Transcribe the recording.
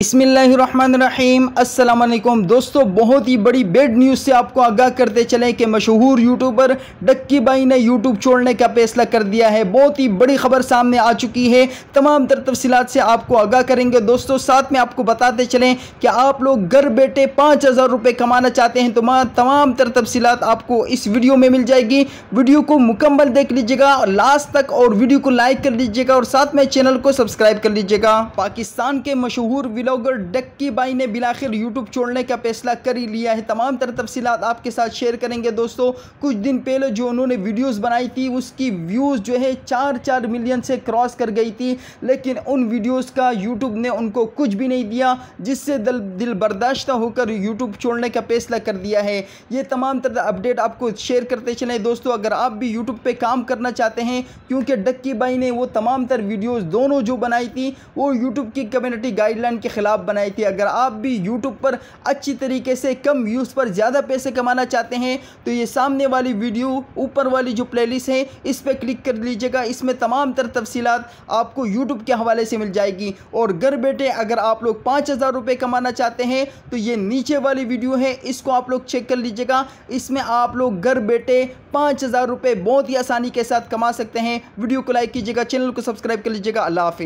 बिस्मिल्लाहिर्रहमानिर्रहीम। अस्सलाम वालेकुम दोस्तों, बहुत ही बड़ी बैड न्यूज़ से आपको आगाह करते चलें कि मशहूर यूट्यूबर डक्की भाई ने यूट्यूब छोड़ने का फैसला कर दिया है। बहुत ही बड़ी खबर सामने आ चुकी है। तमाम तर तफसीलात से आपको आगाह करेंगे दोस्तों। साथ में आपको बताते चलें कि आप लोग घर बैठे 5,000 रुपये कमाना चाहते हैं तो तमाम तर तफसीलात आपको इस वीडियो में मिल जाएगी। वीडियो को मुकम्मल देख लीजिएगा लास्ट तक और वीडियो को लाइक कर लीजिएगा और साथ में चैनल को सब्सक्राइब कर लीजिएगा। पाकिस्तान के मशहूर व्लॉगर डक्की भाई ने बिलाखिर यूट्यूब छोड़ने का फैसला कर ही लिया है। तमाम तरह तफसीलात आपके साथ शेयर करेंगे दोस्तों। कुछ दिन पहले जो उन्होंने वीडियोस बनाई थी उसकी व्यूज़ जो है 4 मिलियन से क्रॉस कर गई थी, लेकिन उन वीडियोस का यूट्यूब ने उनको कुछ भी नहीं दिया, जिससे दिल बर्दाश्त होकर यूट्यूब छोड़ने का फैसला कर दिया है। ये तमाम तरह अपडेट आपको शेयर करते चलें दोस्तों। अगर आप भी यूट्यूब पे काम करना चाहते हैं, क्योंकि डक्की भाई ने वो तमाम तरह वीडियोस दोनों जो बनाई थी वो यूट्यूब की कम्युनिटी गाइडलाइन के खिलाफ बनाई थी। अगर आप भी यूट्यूब पर अच्छी तरीके से कम व्यूज़ पर ज़्यादा पैसे कमाना चाहते हैं तो ये सामने वाली वीडियो ऊपर वाली जो प्लेलिस्ट है इस पर क्लिक कर लीजिएगा। इसमें तमाम तरह तफसीलात आपको यूट्यूब के हवाले से मिल जाएगी। और घर बैठे अगर आप लोग 5,000 रुपये कमाना चाहते हैं तो ये नीचे वाली वीडियो है, इसको आप लोग चेक कर लीजिएगा। इसमें आप लोग घर बैठे 5,000 रुपये बहुत ही आसानी के साथ कमा सकते हैं। वीडियो को लाइक कीजिएगा, चैनल को सब्सक्राइब कर लीजिएगा। अल्लाह हाफिज़।